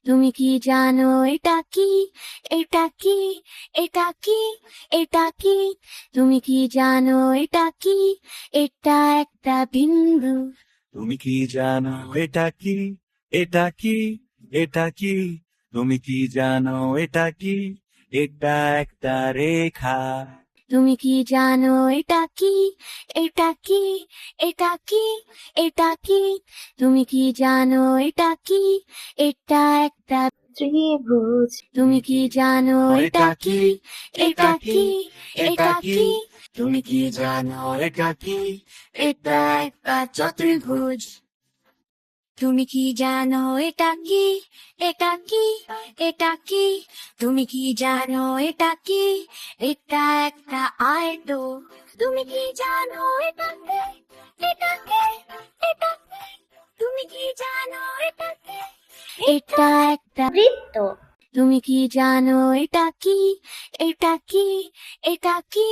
তুমি কি জানো এটা কি? এটা কি? এটা কি? এটা কি? তুমি কি জানো এটা কি? এটা একটা বিন্দু। তুমি কি জানো এটা কি? এটা কি? এটা কি? তুমি কি জানো এটা কি? এটা একটা রেখা। তুমি কি জানো এটা কি? এটা কি? এটা কি? এটা কি? তুমি কি জানো এটা কি? এটা একটা ত্রিভুজ। তুমি কি জানো এটা কি? এটা কি? এটা কি? তুমি কি জানো এটা কি? এটা একটা চতুর্ভুজ। তুমি কি জানো এটা কি? এটা কি? এটা কি? তুমি কি জানো এটা কি? এটা একটা আয়ত। তুমি কি জানো এটা কি? এটা কি? এটা কি? তুমি কি জানো এটা কি? এটা একটা বৃত্ত। তুমি কি জানো এটা কি? এটা কি? এটা কি?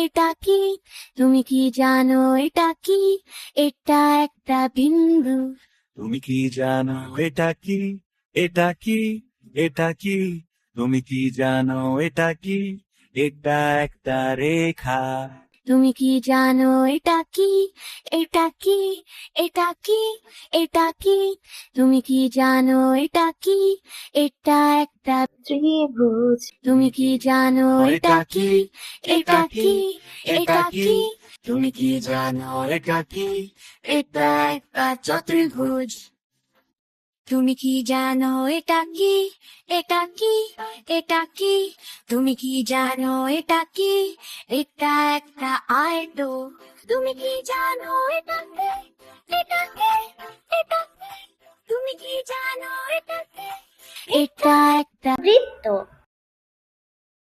এটা কি? তুমি কি জানো এটা কি? এটা একটা বিন্দু। তুমি কি জানো এটা কি? এটা কি? এটা কি? তুমি কি জানো এটা কি? এটা একটা রেখা। তুমি কি জানো এটা কি? এটা কি? এটা কি? এটা কি? তুমি কি জানো এটা কি? এটা একটা ত্রিভুজ। তুমি কি জানো এটা কি? এটা কি? এটা কি? তুমি কি জানো এটা কি? এটা একটা চতুর্ভুজ। তুমি কি জানো এটা কি? এটা কি? এটা কি? তুমি কি জানো এটা কি? এটা একটা আয়ত। তুমি কি জানো এটা কি? এটা কি? এটা কি? তুমি কি জানো এটা কি? এটা একটা বৃত্ত।